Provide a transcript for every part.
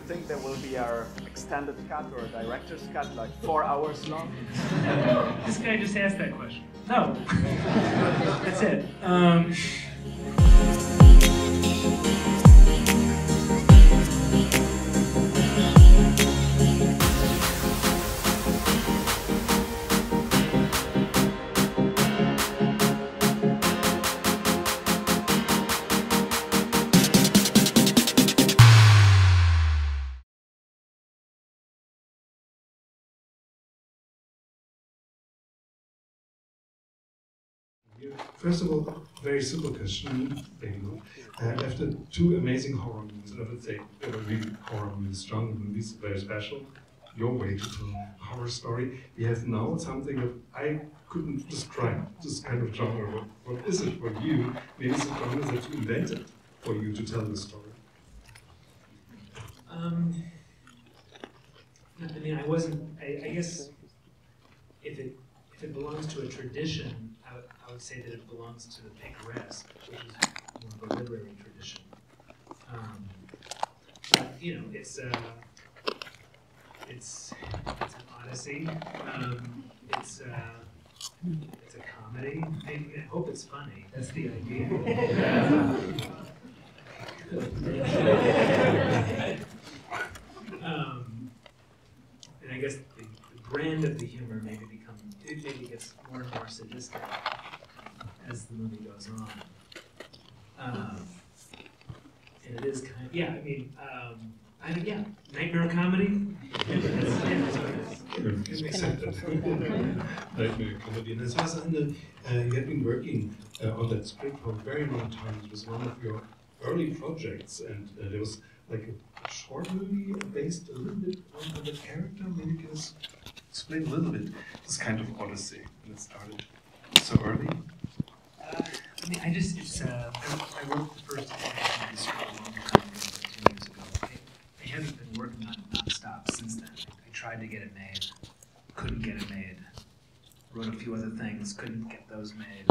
you think there will be our extended cut or a director's cut, like 4 hours long? This guy just asked that question. No. That's it. First of all, very simple question. After 2 amazing horror movies, I would say they were really horror movies, strong movies, very special, your way to tell a horror story. We have now something that I couldn't describe, this kind of genre. What is it for you? Maybe it's a genre that you invented for you to tell the story. I mean, I guess if it belongs to a tradition, I would say that it belongs to the picaresque, which is more of a literary tradition. But you know, it's an odyssey. It's a comedy. I hope it's funny. That's the idea. And I guess the brand of the humor maybe gets more and more sadistic as the movie goes on. And it is kind of, yeah, I mean, nightmare comedy. That's what it is. Nightmare comedy. And as far as I know, you have been working on that script for a very long time. It was one of your early projects, and there was like a short movie based a little bit on the character. Maybe you can just explain a little bit this kind of odyssey when it started so early. I mean, I wrote the first edition of the script a long time ago, 2 years ago. I haven't been working on it nonstop since then. I tried to get it made, couldn't get it made. Wrote a few other things, couldn't get those made.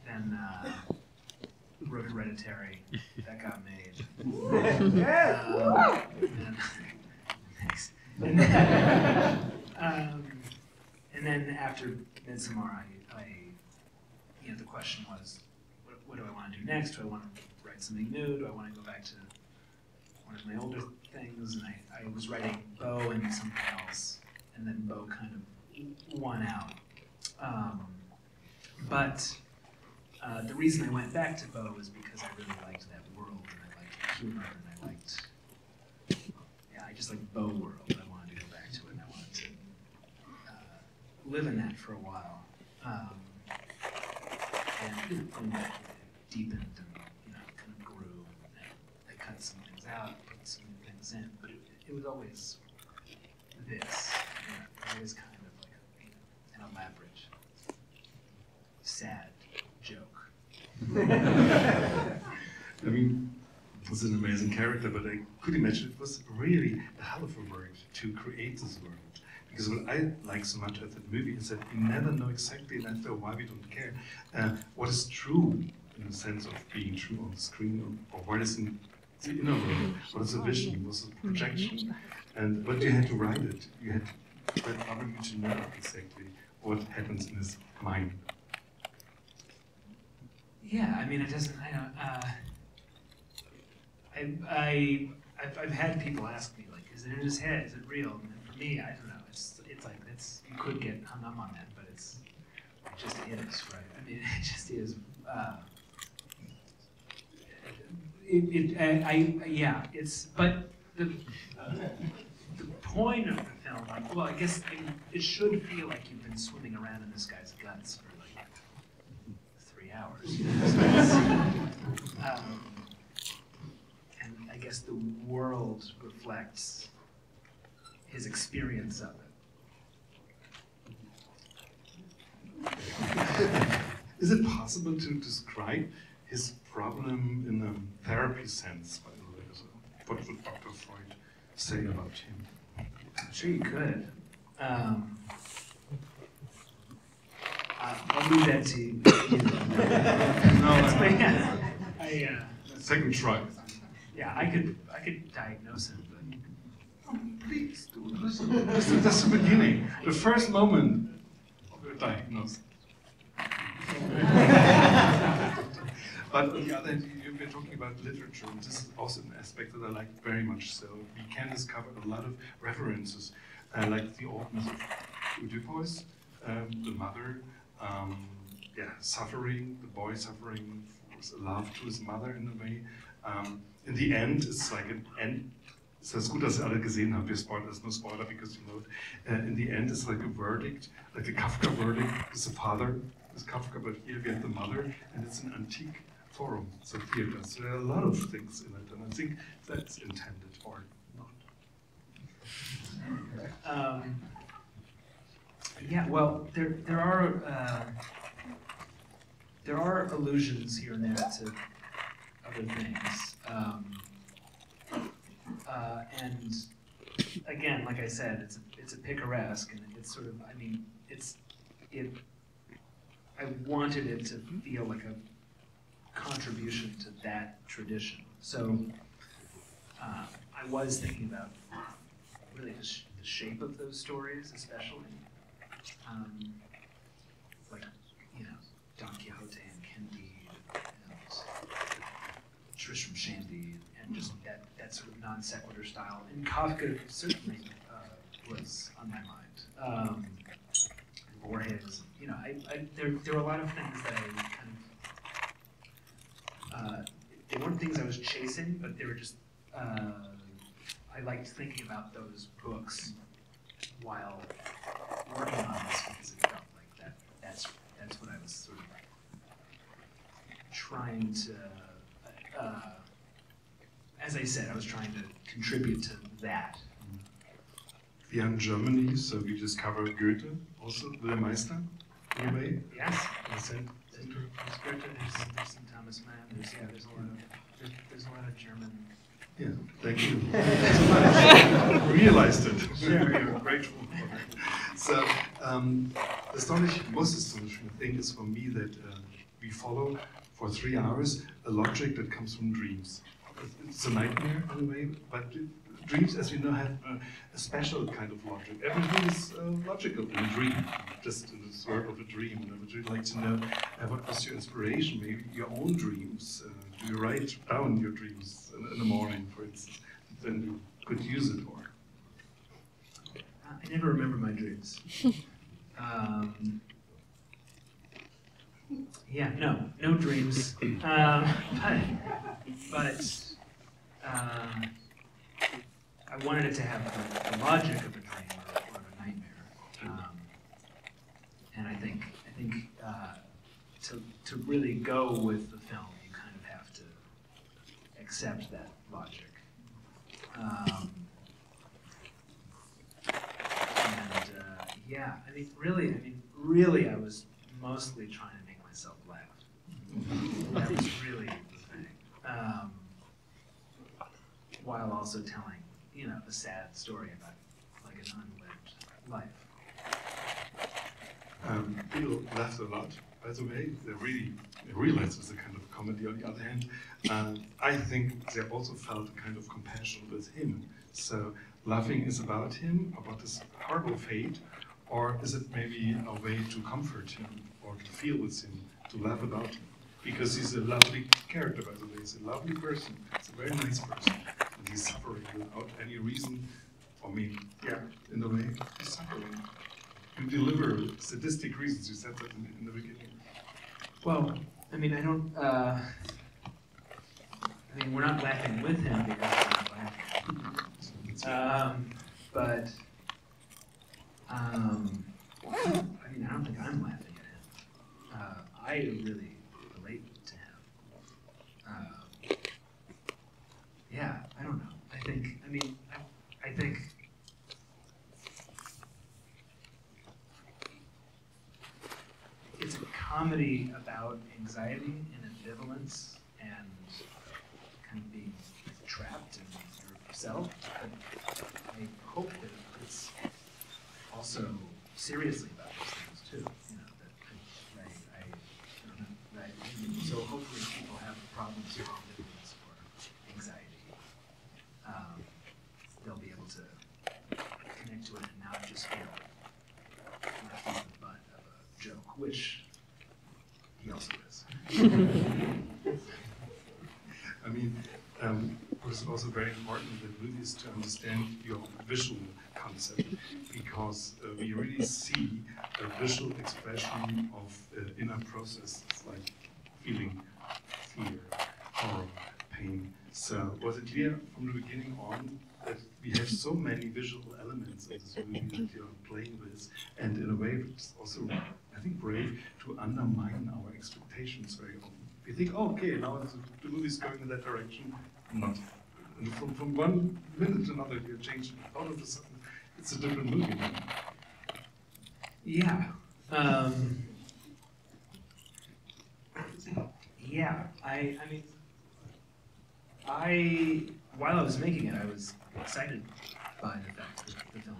Then wrote Hereditary, that got made. Thanks. And then after Midsommar, the question was, what do I want to do next? Do I want to write something new? Do I want to go back to one of my older things? And I was writing Beau and something else, and then Beau kind of won out. But the reason I went back to Beau was because I really liked that world, and I liked humor, and I just liked Beau world. I wanted to go back to it, and I wanted to live in that for a while. And that deepened and kind of grew. And I cut some things out, put some new things in, but it was always this. It was always kind of like an elaborate, sad joke. I mean, it's an amazing character, but I could imagine it was really a hell of a work to create this world. Because what I like so much of the movie is that we never know exactly, and after a while we don't care, what is true in the sense of being true on the screen, or what is in the inner world, what is a vision, what is a projection. But you had to write it. You had to let other people to know exactly what happens in his mind. Yeah, I mean, it doesn't, I've had people ask me, like, is it in his head? Is it real? And for me, I don't know. It's like, you could get hung up on that, but it just is, right? I mean, it just is. But the point of the film, like, well, I guess it should feel like you've been swimming around in this guy's guts for like 3 hours. You know? And I guess the world reflects his experience of it. Is it possible to describe his problem in a therapy sense, by the way? So what would Dr. Freud say about him? I'm sure you could. I'll leave that to you. No, second try. Yeah, I could diagnose him, but Oh, please do listen. That's the beginning, the first moment of your diagnosis. But on the other hand, you've been talking about literature, and this is also an aspect that I like very much. So we can discover a lot of references, like the old myth of Oedipus, the mother, suffering, the boy suffering for love to his mother in a way. In the end, it's like an end. So it's good dass ihr alle gesehen habt. Wir spoilern, it's no spoiler because you know it. In the end, it's like a verdict, like a Kafka verdict. It's the father, it's Kafka, but here we have the mother, and it's an antique forum, it's a theater. So there are a lot of things in it, and I think that's intended or not. Yeah, well, there are allusions here and there to other things, and again, like I said, it's a picaresque, and it's sort of, I mean, I wanted it to feel like a contribution to that tradition. So I was thinking about really the shape of those stories, especially. Like, you know, Don Quixote and Candide, and Tristram Shandy, and just that sort of non sequitur style. And Kafka certainly was on my mind. Borges, you know, there were a lot of things that I kind of, they weren't things I was chasing, but they were just, I liked thinking about those books while working on this because it felt like that's what I was sort of trying to, as I said, I was trying to contribute to that. We are in Germany, so we discovered Goethe, also the Meister, in a way. Yes. There's Goethe, there's some Thomas Mann, there's a lot of German. Yeah, thank you. I realized it. Sure. We are grateful for that. So, the most astonishing thing is for me that we follow for 3 hours a logic that comes from dreams. It's a nightmare in a way, but dreams, as we know, have a special kind of logic. Everything is logical in a dream, just in this world of a dream. And I would really like to know what was your inspiration, maybe your own dreams. Do you write down your dreams in the morning, for instance? Then you could use it, or? I never remember my dreams. Yeah, no dreams. But I wanted it to have the logic of a dream or a nightmare. And I think to really go with the film, you kind of have to accept that logic. Yeah, I mean, really, I was mostly trying to make myself laugh. That was really the thing. While also telling, you know, a sad story about like an unlived life. People laughed a lot, by the way. They realized it was a kind of comedy. On the other hand, I think they also felt a kind of compassion with him. So laughing is about him, about his horrible fate, or is it maybe a way to comfort him or to feel with him, to laugh about him? Because he's a lovely character, by the way. He's a lovely person. He's a very nice person. And he's suffering without any reason. I mean, yeah, in a way, he's suffering. You deliver sadistic reasons. You said that in the beginning. Well, I mean, we're not laughing with him because we're not laughing. But I mean, I don't think I'm laughing at him. I really relate to him. Yeah, I don't know. I think it's a comedy about anxiety and ambivalence and kind of being trapped in yourself. But I hope that it's also seriously about those things too. You know, that I don't know. So hopefully people have problems with ambivalence or anxiety which he also is. I mean, it's also very important with movies to understand your visual concept, because we really see a visual expression of inner processes like feeling fear, horror, pain. So was it clear from the beginning on that we have so many visual elements in this movie that you're playing with, and in a way it's also, I think, brave to undermine our expectations very often. We think, oh, okay, now the movie's going in that direction, not. And from one minute to another, you change it. All of a sudden, it's a different movie. Yeah. Yeah. I mean, while I was making it, I was excited by the fact that the film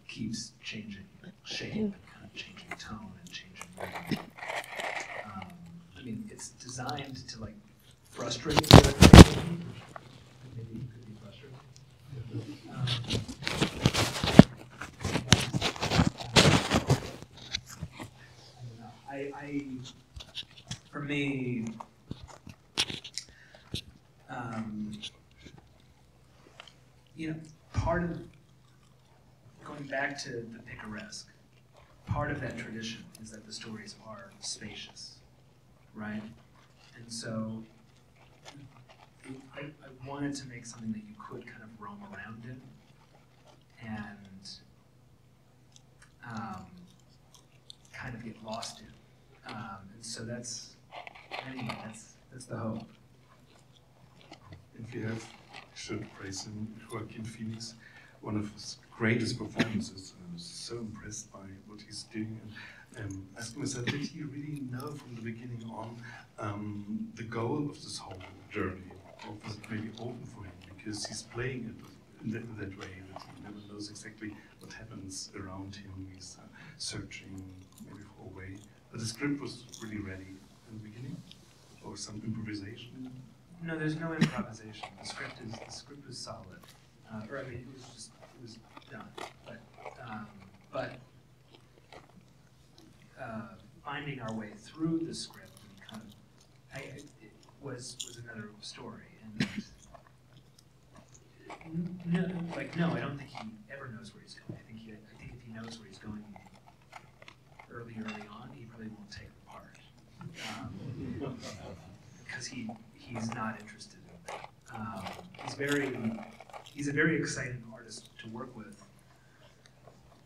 keeps changing shape and kind of changing tone and changing rhythm. I mean, it's designed to like frustrate the maybe it could be frustrating. For me, you know, part of going back to the picaresque, part of that tradition is that the stories are spacious, right? And so I wanted to make something that you could kind of roam around in and kind of get lost in. And so that's, anyway, that's the hope. If you have, should praise him, Joaquin Phoenix, one of his greatest performances. I was so impressed by what he's doing. And asking myself, did he really know from the beginning on the goal of this whole journey? Or was it maybe open for him? Because he's playing it in that way, that he never knows exactly what happens around him. He's searching maybe for a way. But the script was really ready in the beginning? Or some improvisation? No, there's no improvisation. The script was solid. Or I mean, it was done. But finding our way through the script and kind of, it was another story. And no, I don't think he ever knows where he's going. I think if he knows where he's going early on, he probably won't take the part. Because he's not interested in that. He's a very exciting artist to work with,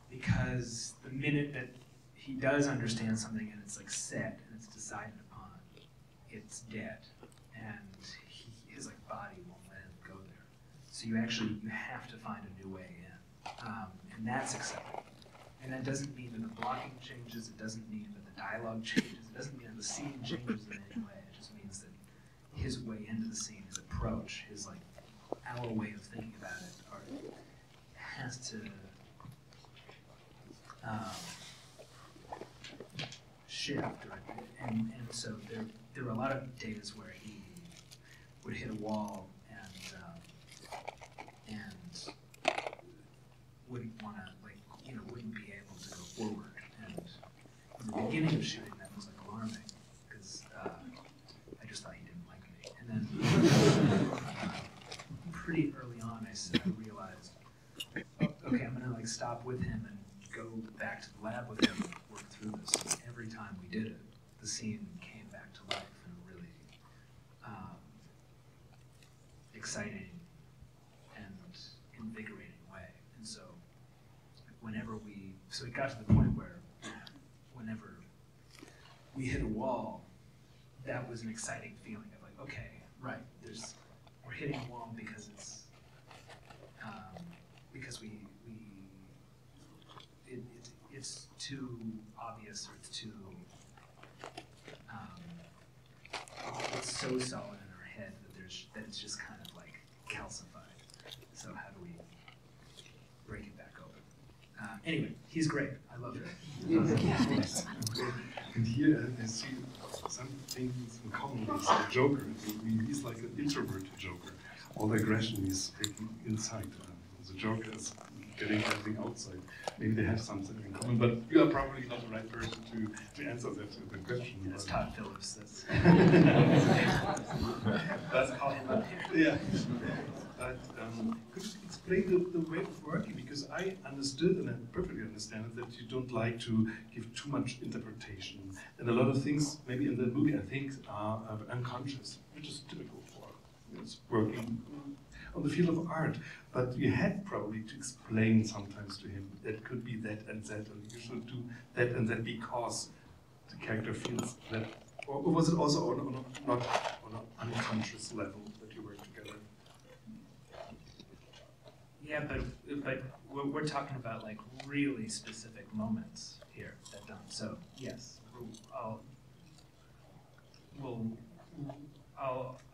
because the minute that he does understand something and it's like set and it's decided upon, it's dead, and his like body won't let him go there. So you have to find a new way in, and that's exciting. And that doesn't mean that the blocking changes. It doesn't mean that the dialogue changes. It doesn't mean that the scene changes in any way. It just means that his way into the scene, his approach, his like our way of thinking about it, has to shift. Right? And so there were a lot of days where he would hit a wall and wouldn't want to, like, you know, wouldn't be able to go forward. And in the beginning of shooting, that was like alarming, because I just thought he didn't like me. And then pretty early on, I realized, okay, I'm gonna like stop with him and go back to the lab with him and work through this. And every time we did it, the scene came back to life in a really exciting and invigorating way. And so so it got to the point where whenever we hit a wall, that was an exciting feeling of like, okay, right, we're hitting a wall because it's because it's too obvious, or it's too it's so solid in our head that it's just kind of like calcified. So how do we break it back open? Anyway, he's great. I love him. And here I see some things in common with the Joker. I mean, he's like an introverted Joker. All the aggression is taken inside. The joke is getting everything outside. Maybe they have something in common, but you are probably not the right person to answer that question. That's Todd Phillips. That's that's call him up here. Yeah. But could you explain the way of working? Because I understood, and I perfectly understand it, that you don't like to give too much interpretation. And a lot of things, maybe in the movie, I think, are unconscious, which is typical for working on the field of art. But you had probably to explain sometimes to him that could be that and that, and you should do that and that because the character feels that. Or was it also not on an unconscious level that you work together? Yeah, but we're talking about like really specific moments here that don't. So yes,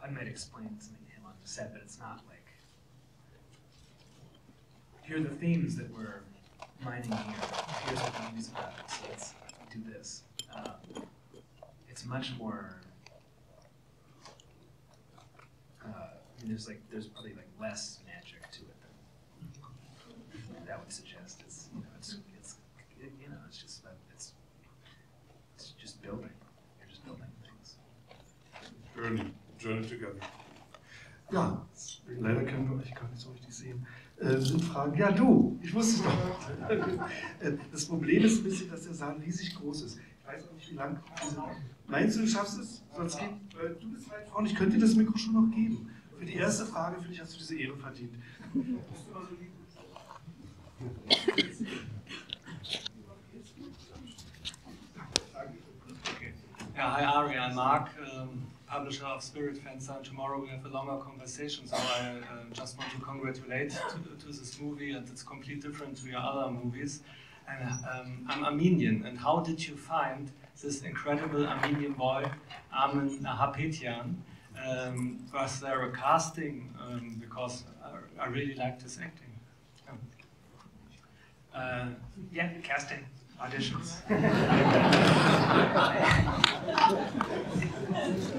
I might explain something to him on the set, but it's not like here are the themes that we're mining here. Here's what the movie's about. So let's do this. It's much more. I mean, there's probably like less magic to it than that would suggest. It's just building. You're just building things. Journey together. Ja, leider können wir euch gar nicht so richtig sehen. Sind Fragen? Ja, du, ich wusste es doch. Das Problem ist ein bisschen, dass der Saal riesig groß ist. Ich weiß auch nicht, wie lang. Meinst du, du schaffst es? Sonst geht, du bist weit vorne, ich könnte dir das Mikro schon noch geben. Für die erste Frage, finde ich, hast du diese Ehre verdient. Bist du immer so lieb? Yeah, hi Ari, I'm Mark, publisher of Spirit Fencer, and tomorrow we have a longer conversation, so I just want to congratulate to this movie, and it's completely different to your other movies. And I'm Armenian, and how did you find this incredible Armenian boy, Armen Hapetian? Was there a casting? Because I really liked his acting. Yeah, casting. Auditions.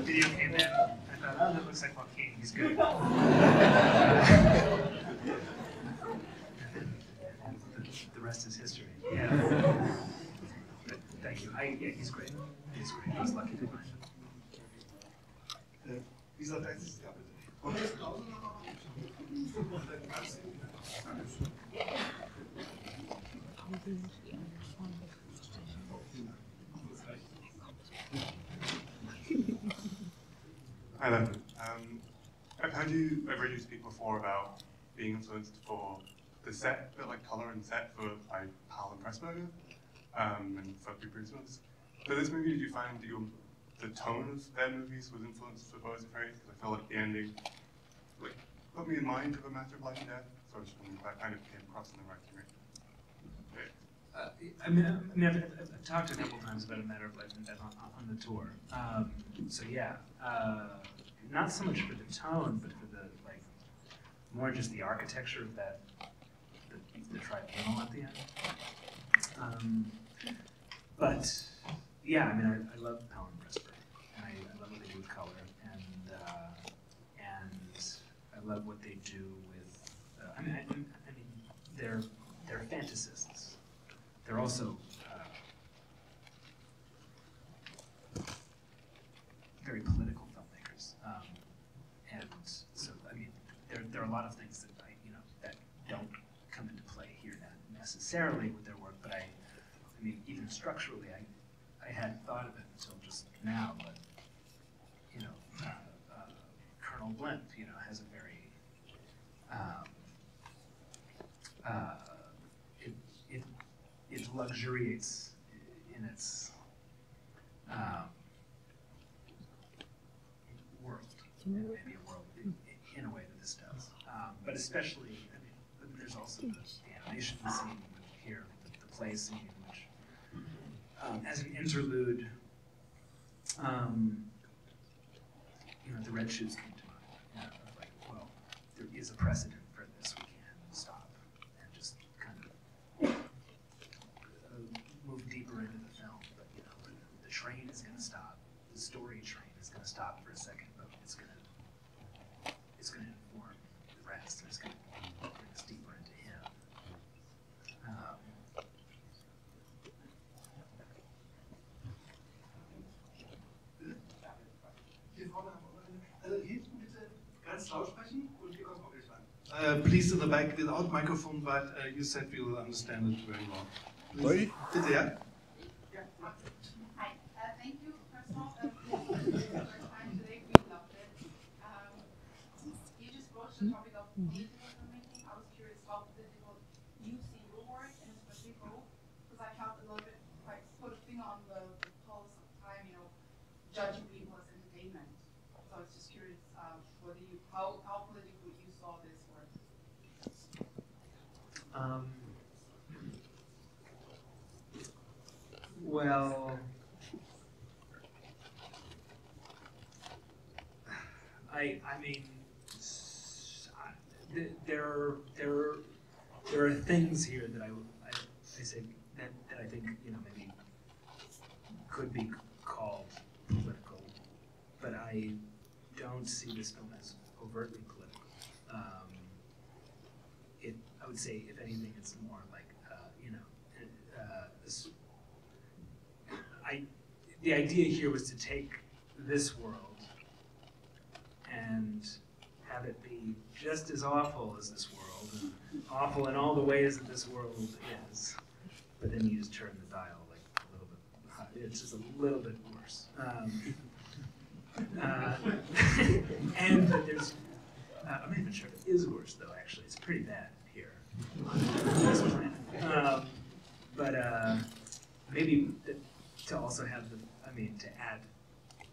Video came in. I thought, oh, that looks like Joaquin. He's good. The rest is history. Yeah. But thank you. Yeah, he's great. He's great. I was lucky to find him. Dieser Text ist ja bitte. Hi there. I've heard you speak before about being influenced for the set, a bit like color and set for like Powell and Pressburger, and for previous ones. For this movie, did you find that the tone of their movies was influenced for Beau Is Afraid? Because I feel like the ending, like, put me in mind of A Matter of Life and Death. So I was just wondering if that kind of came across in the right way. I mean, I've talked a couple times about A Matter of Life and Death on the tour. So yeah, not so much for the tone, but for the more just the architecture of that, the tribunal at the end. But yeah, I mean, I love Powell and Pressburger, and I love what they do with color, and I love what they do with. I mean, they're fantasists. They're also very political filmmakers, and so I mean, there are a lot of things that that don't come into play here necessarily with their work. But I mean, even structurally, I hadn't thought of it until just now. But Colonel Blimp, has a very it luxuriates in its world, maybe a world in a way that this does. But especially, I mean, there's also the animation scene here, the play scene, which, as an interlude, the red shoes came to mind. Like, well, there is a precedent for this. We can't stop and just kind of move deeper into the film. But the train is going to stop. The story train is going to stop for a second, but it's going to inform the rest, and it's going to bring us deeper into Please in the back without microphone, but you said we will understand it very well. Please. Bitte, ja? Hi, thank you first of all for your time today. We loved it. You just broached the topic of political filmmaking. I was curious how political you see your work, and especially Bo, because I felt a little bit like put a finger on the pulse of time, you know, judging people as entertainment. So I was just curious whether you how political you saw this work. Well, I mean, there are things here that I say that I think, you know, maybe could be called political, but I don't see this film as overtly political. I would say, if anything, it's more like, you know, the idea here was to take this world and have it be just as awful as this world, and awful in all the ways that this world is, but then you just turn the dial like a little bit high. It's just a little bit worse. And that there's, I'm not even sure if it is worse though, actually. It's pretty bad here on this planet. But maybe to also have the, I mean, to add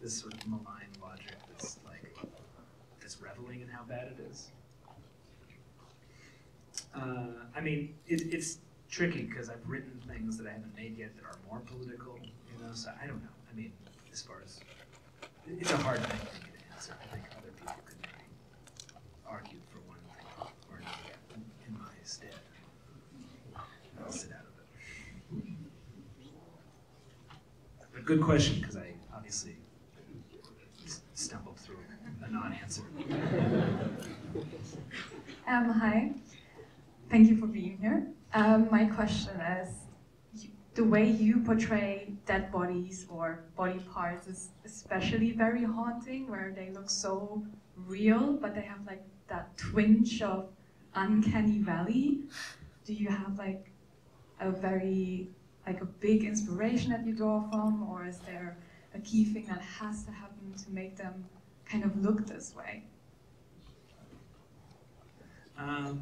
this sort of malign logic that's like, that's reveling in how bad it is. I mean, it's tricky because I've written things that I haven't made yet that are more political, you know, so I don't know. I mean, as far as, it's a hard thing for me to answer. I think other people could maybe argue for one thing or another in my stead. I'll sit out of it. But good question, because I obviously stumbled through a non-answer. Hi, thank you for being here. My question is, the way you portray dead bodies or body parts is especially very haunting, where they look so real, but they have like that twinge of uncanny valley. Do you have like a very, like a big inspiration that you draw from, or is there a key thing that has to happen to make them kind of look this way? I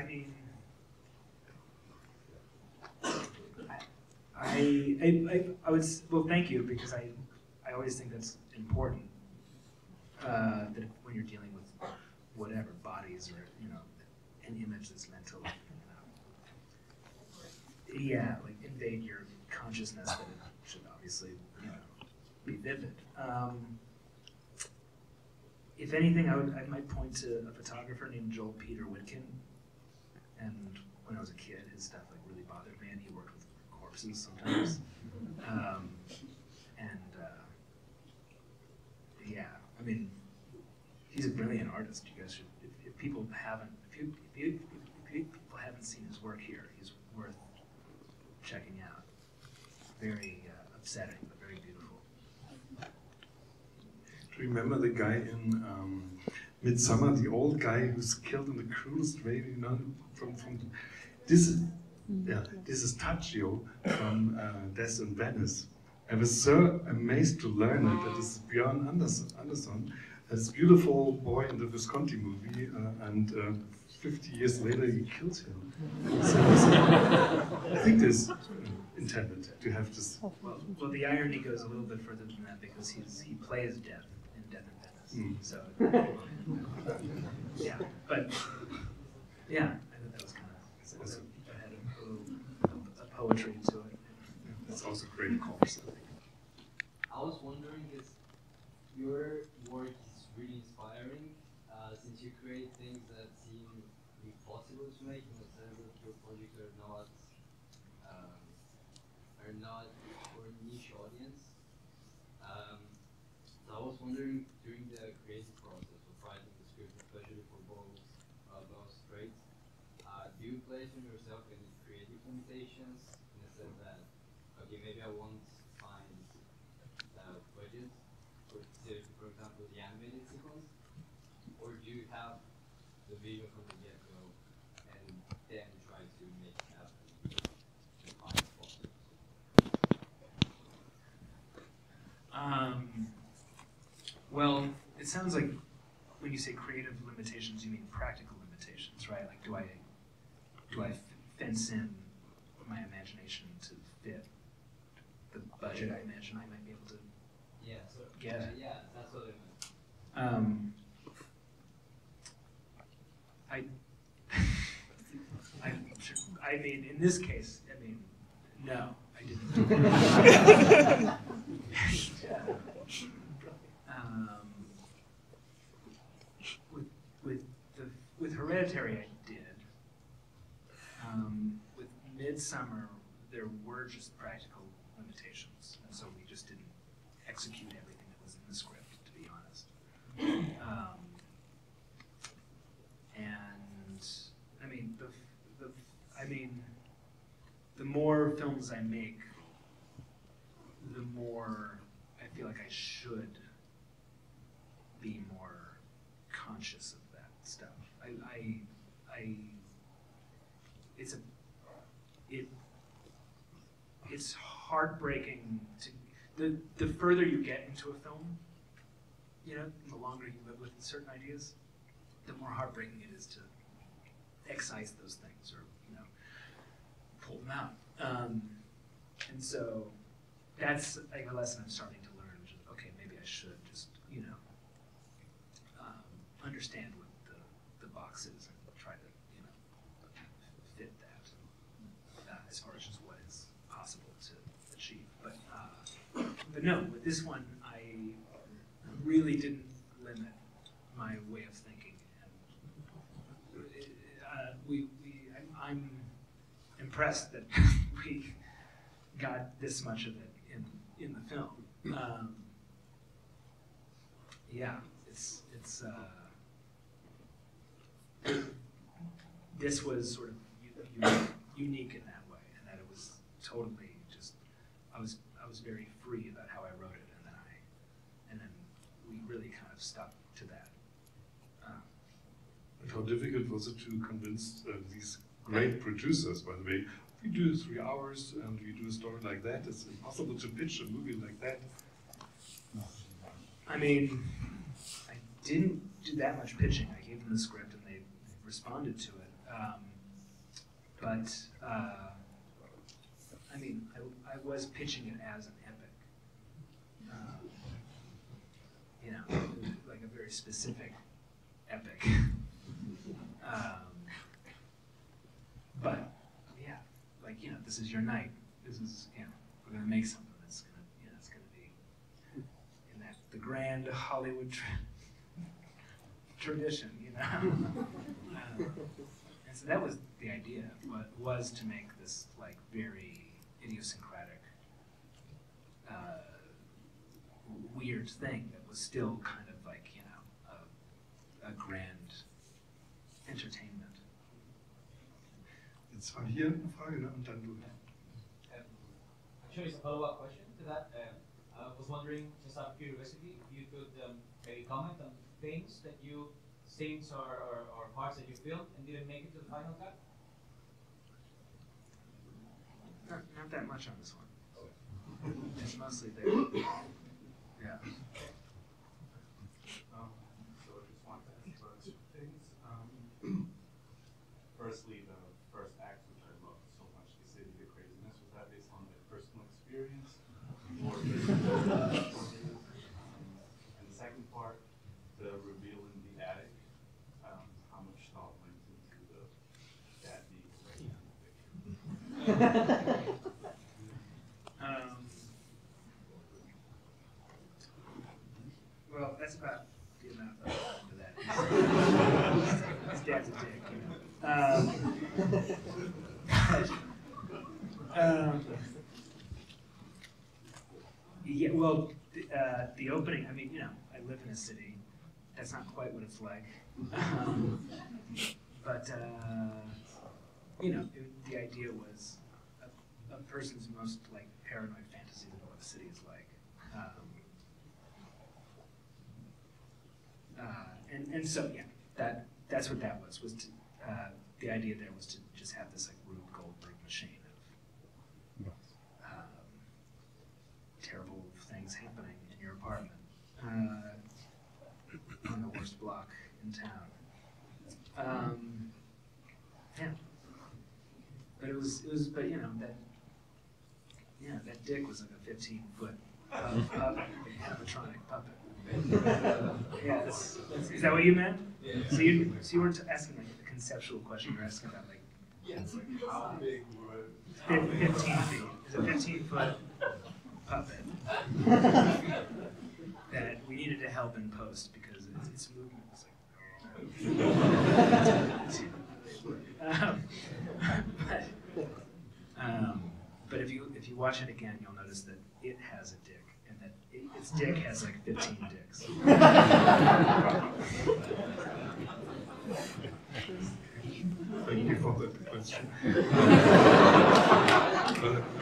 mean, I would, well, thank you, because I always think that's important, that when you're dealing with whatever, bodies or, you know, an image that's meant to, like, you know, yeah, like invade your consciousness, that it should obviously, you know, be vivid. If anything, I might point to a photographer named Joel Peter Whitkin, and when I was a kid, his stuff like really bothered me, and he worked with corpses sometimes. Yeah, I mean, he's a brilliant artist. You guys should, if people haven't, if people haven't seen his work here, he's worth checking out. Very upsetting, but very beautiful. Do you remember the guy in Midsummer, the old guy who's killed in the cruelest way, you know, from this is, yeah, this is Taccio from Death in Venice. I was so amazed to learn it that this is Björn Andersson, this beautiful boy in the Visconti movie, and 50 years later he kills him. So I think this intended to have this. Well, the irony goes a little bit further than that, because he plays death in Death in Venice. So yeah, but yeah, I thought that was kind of had a poetry to it. It's also great call. I was wondering, is your work is really inspiring, since you create things that seem impossible to make, in the sense that your projects are not for a niche audience. So I was wondering, during the creative process of writing the script, especially for Beaus Afraid, do you place on yourself any creative limitations, in the sense that, okay, maybe I won't find budget for example, the animated sequence, you have the vision from the get-go and then try to make it happen as far as possible? Well, it sounds like when you say creative limitations, you mean practical limitations, right? Like, do I fence in my imagination to fit the budget I imagine I might be able to get? Yeah, that's what I meant. I mean, in this case, I mean, no, I didn't. With Hereditary, I did. With Midsummer, there were just practical limitations, and so we just didn't execute everything that was in the script, to be honest. And I mean, the more films I make, the more I feel like I should be more conscious of that stuff. It's heartbreaking to the further you get into a film, you know, the longer you live with certain ideas, the more heartbreaking it is to excise those things or, you know, pull them out. And so that's like a lesson I'm starting to learn. Which is, okay, maybe I should just, you know, understand what the box is and try to, you know, fit that as far as just what is possible to achieve. But no, with this one, I really didn't limit my way of thinking. And I'm impressed that we got this much of it in the film. Yeah, it's this was sort of unique in that way, and that it was totally just I was very free about how I wrote it, and then we really kind of stuck to that. But how difficult was it to convince these great producers, by the way, we do 3 hours and we do a story like that, it's impossible to pitch a movie like that? I mean, I didn't do that much pitching. I gave them the script and they responded to it. I mean, I was pitching it as an epic. You know, like a very specific epic. But yeah, like, you know, this is your night. This is, you know, we're gonna make something that's gonna, you know, it's gonna be in that the grand Hollywood tradition, you know. And so that was the idea, was to make this like very idiosyncratic, weird thing that was still kind of like, you know, a grand entertainment. Jetzt war hier eine Frage, ne? Und dann du. Actually, it's a follow-up question to that. I was wondering, just out of curiosity, if you could maybe comment on things that you, scenes or parts that you filmed and didn't make it to the final cut? Not that much on this one. It's mostly there. Yeah. So I just wanted to ask about 2 things. Firstly, the first act, which I loved so much, the City of Craziness, was that based on like personal experience? Or and the second part, the reveal in the attic, how much thought went into that being right in the picture? Well, that's about the amount that I put into that. His dad's a dick, you know. Yeah, well, the opening, I mean, you know, I live in a city. That's not quite what it's like. But, you know, the idea was a person's most, like, paranoid fantasies of what a city is like. And so, yeah, that's what that was to, the idea there was to just have this like Rube Goldberg machine of terrible things happening in your apartment on the worst block in town. Yeah, but but you know, that dick was like a 15-foot animatronic puppet. Yeah, is that what you meant? Yeah. So you weren't asking like a conceptual question, you're asking about like, Yes. Like how big were 15 feet. It's a 15-foot puppet that we needed to help in post because its movement was like. But if you watch it again, you'll notice that it has a dick, and that its dick has like 15 dicks. Thank you for that question.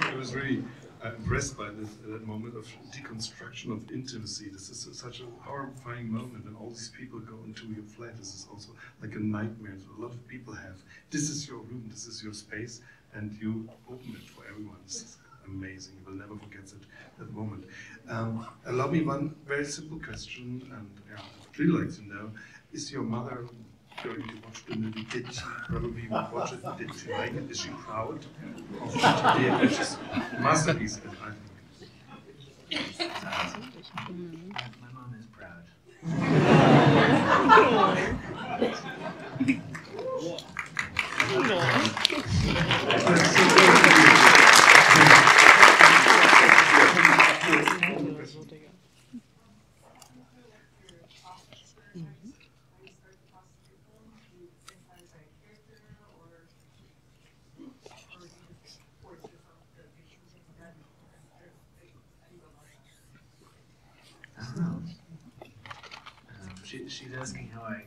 I was really impressed by that moment of deconstruction of intimacy. This is such a horrifying moment, and all these people go into your flat. This is also like a nightmare that a lot of people have. This is your room, this is your space, and you open it for everyone. This is amazing. You will never forget that moment. Allow me one very simple question, and I'd really like to know, is your mother going to watch the movie? Did she probably watch it? Did she like it? Is she proud of it? It's just a masterpiece, I think. My mom is proud. She's asking how I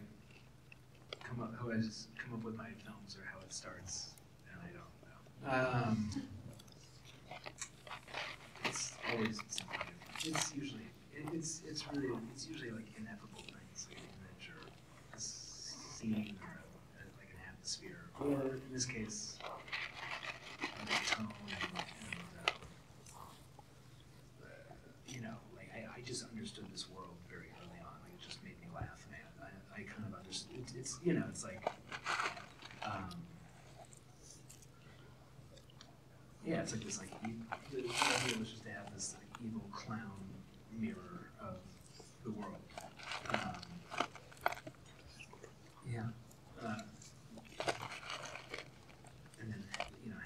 come up with my films or how it starts, and I don't know. It's always something different. It's usually like ineffable things, like an image or a scene or like an atmosphere, or in this case, like a tone and you know, like I just understood this world very early on. Like it just made me laugh, man. I kind of understood. It's you know, it's like, yeah, it's like this like the idea was just to have this like evil clown mirror of the world. Yeah. And then you know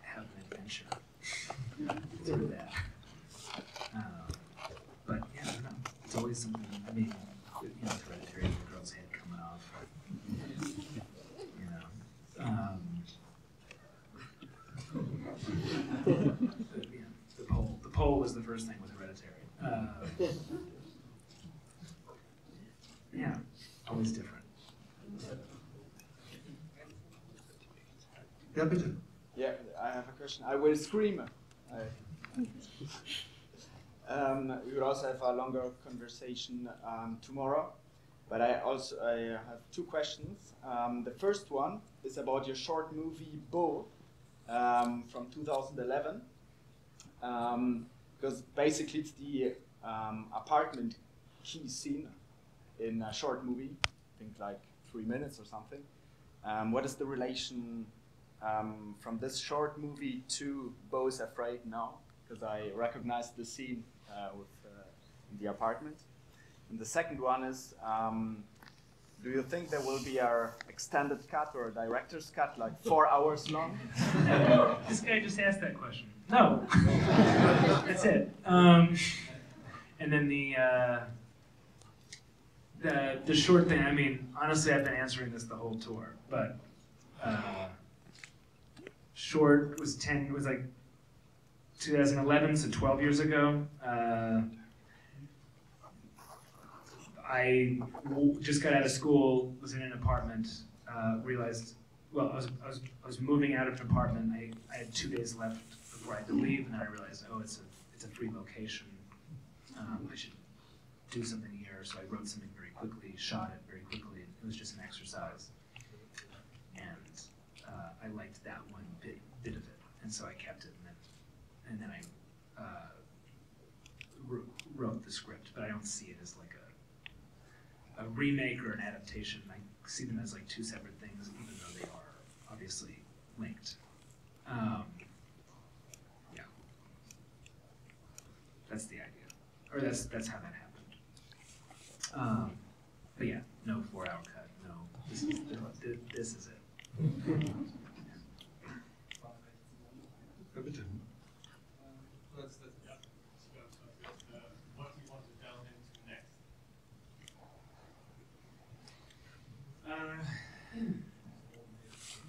have an adventure through that. But yeah, I don't know. It's always something. I mean, you know, Hereditary, the girl's head coming off. You know. The pole was the first thing with Hereditary. Yeah, always different. Ja, bitte. Yeah, I have a question. I will scream. We will also have a longer conversation tomorrow, but I have two questions. The first one is about your short movie Beau from 2011, because basically it's the apartment key scene in a short movie, I think like 3 minutes or something. What is the relation from this short movie to Beau Is Afraid now? Because I recognize the scene in the apartment. And the second one is, do you think there will be an extended cut or a director's cut, like 4 hours long? This guy just asked that question. No. That's it. And then the short thing, I mean, honestly, I've been answering this the whole tour, but short was like 2011, so 12 years ago. I just got out of school, was in an apartment, realized, well, I was moving out of an apartment. I had 2 days left before I had to leave, and then I realized, oh, it's a free location. I should do something here, so I wrote something very quickly, shot it very quickly. It was just an exercise, and I liked that one bit of it, and so I kept it, and then I wrote the script. But I don't see it as like a remake or an adaptation. I see them as like two separate things, even though they are obviously linked. Yeah, that's the idea, or that's how that happened. But yeah, no 4-hour cut. No, this is it. Ja, bitte. What do you want to delve into next?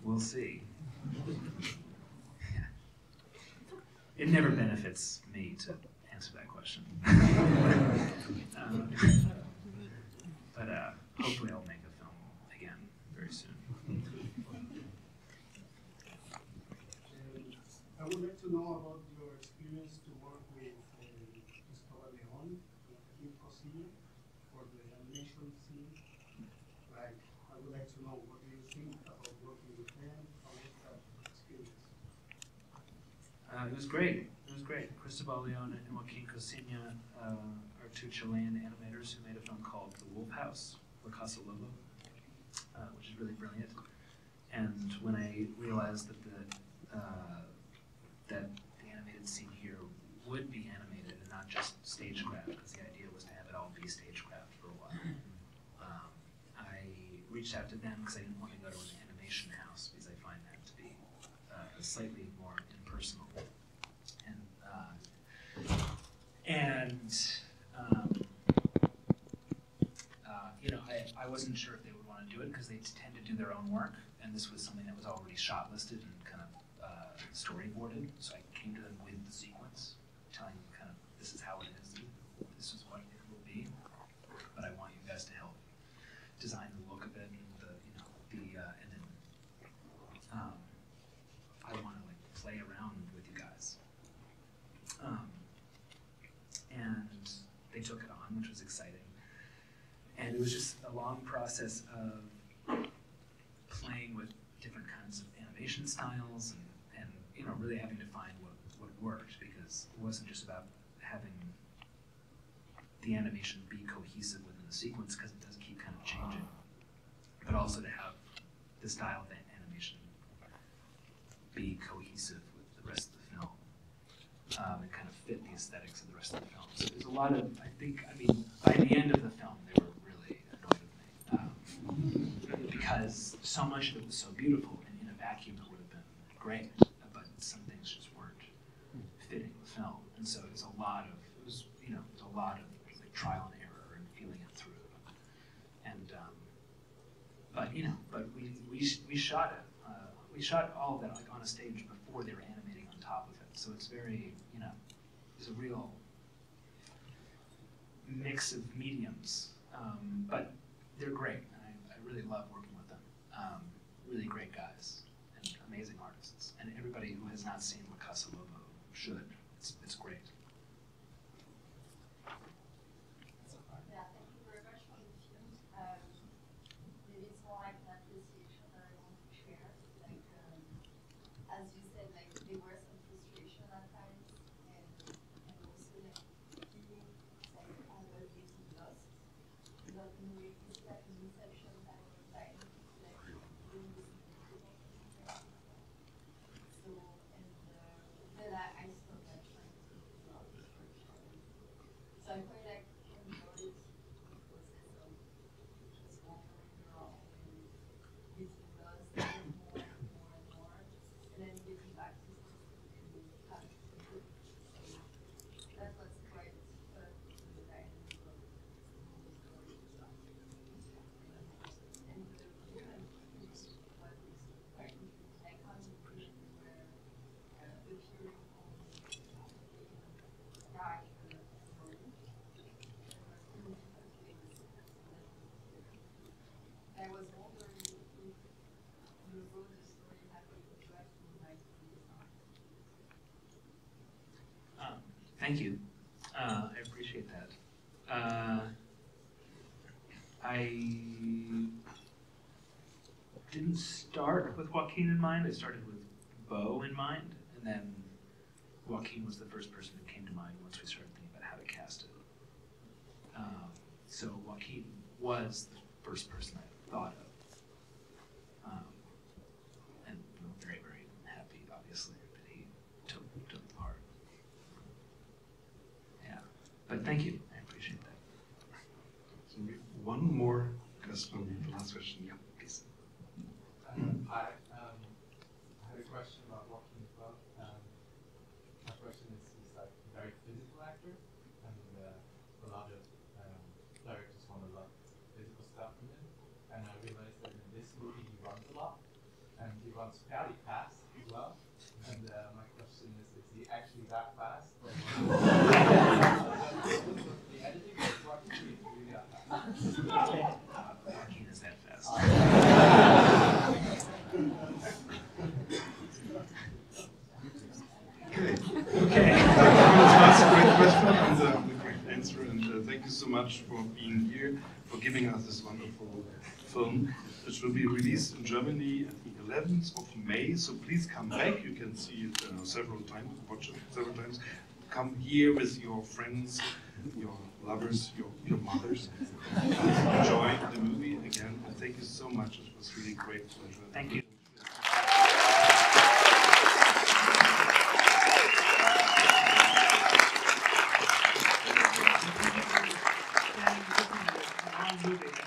We'll see. It never benefits me to answer that question. But hopefully I'll make a film again very soon. I would like to know about your experience to work with Cristóbal León and Joaquin for the animation scene. Like, I would like to know, what do you think about working with them? How was that experience? It was great. It was great. Cristóbal León and Joaquin Cosina are two Chilean animators who made a film called The Wolf House, La Casa Lobo, which is really brilliant. And when I realized that the animated scene here would be animated and not just stagecraft, because the idea was to have it all be stagecraft for a while, I reached out to them because I didn't want to go to an animation house, because I find that to be slightly more impersonal. You know, I wasn't sure if they would want to do it because they tend to do their own work, and this was something that was already shot listed and kind of storyboarded. So I came to them with the sequence, telling them kind of this is how it is, this is what it will be, but I want you guys to help design the look of it and and then I want to like play around with you guys. And they took it on, which was exciting. And it was just a long process of playing with different kinds of animation styles and you know, really having to find what worked, because it wasn't just about having the animation be cohesive within the sequence, because it does keep kind of changing, but also to have the style of animation be cohesive with the rest of the film. And kind of fit the aesthetics of the rest of the film. So there's a lot of, I mean, by the end of the film, they were really annoyed with me. Because so much of it was so beautiful, and in a vacuum it would have been great, but some things just weren't fitting the film. And so it was a lot of like trial and error and feeling it through. And, but we shot it. We shot all of that like on a stage before they were animating on top of it. So it's very, it's a real mix of mediums, but they're great, and I really love working with them. Really great guys and amazing artists, and everybody who has not seen La Casa Lobo should. It's great. Yeah, thank you very much for the film. Maybe it's more like an appreciation that I want to share. Like, as you said, like there were some frustration at times, and also like feeling like almost getting lost, not knowing it's like an inception type of time, like doing this. So then I stopped like trying to figure out this workshop. So I quite like enjoyed the process of just wandering around and getting lost more and more and more, and then getting back to something and having to do it. So that was quite fun to the dynamic of the story and stuff. And the woman was quite like concentrating where appearing on guy story. I was wondering if you wrote the story having Joaquin like design. Thank you. I appreciate that. I didn't start with Joaquin in mind. I started with Beau in mind, and then Joaquin was the first person who came to mind once we started thinking about how to cast it. So Joaquin was the first person I thought of. And I'm very, very happy, obviously, that he took the part. Yeah, but thank you. I appreciate that. So we have one more question, the last question. Yeah, please. I had a question about Joaquin as well. My question is, he's like a very physical actor, and a lot of directors want a lot of physical stuff from him. And I realized that in this movie he runs a lot, and he runs fairly fast as well. And my question is he actually that fast? Or the editing is Joaquin really that fast? Joaquin is that fast. Okay. That's a great question and the great answer. And thank you so much for being here, for giving us this wonderful film, which will be released in Germany at the 11th of May. So please come back. You can see it several times, watch it several times. Come here with your friends, your lovers, your mothers. Enjoy the movie again. And thank you so much. It was really a great pleasure. Thank you. Moving.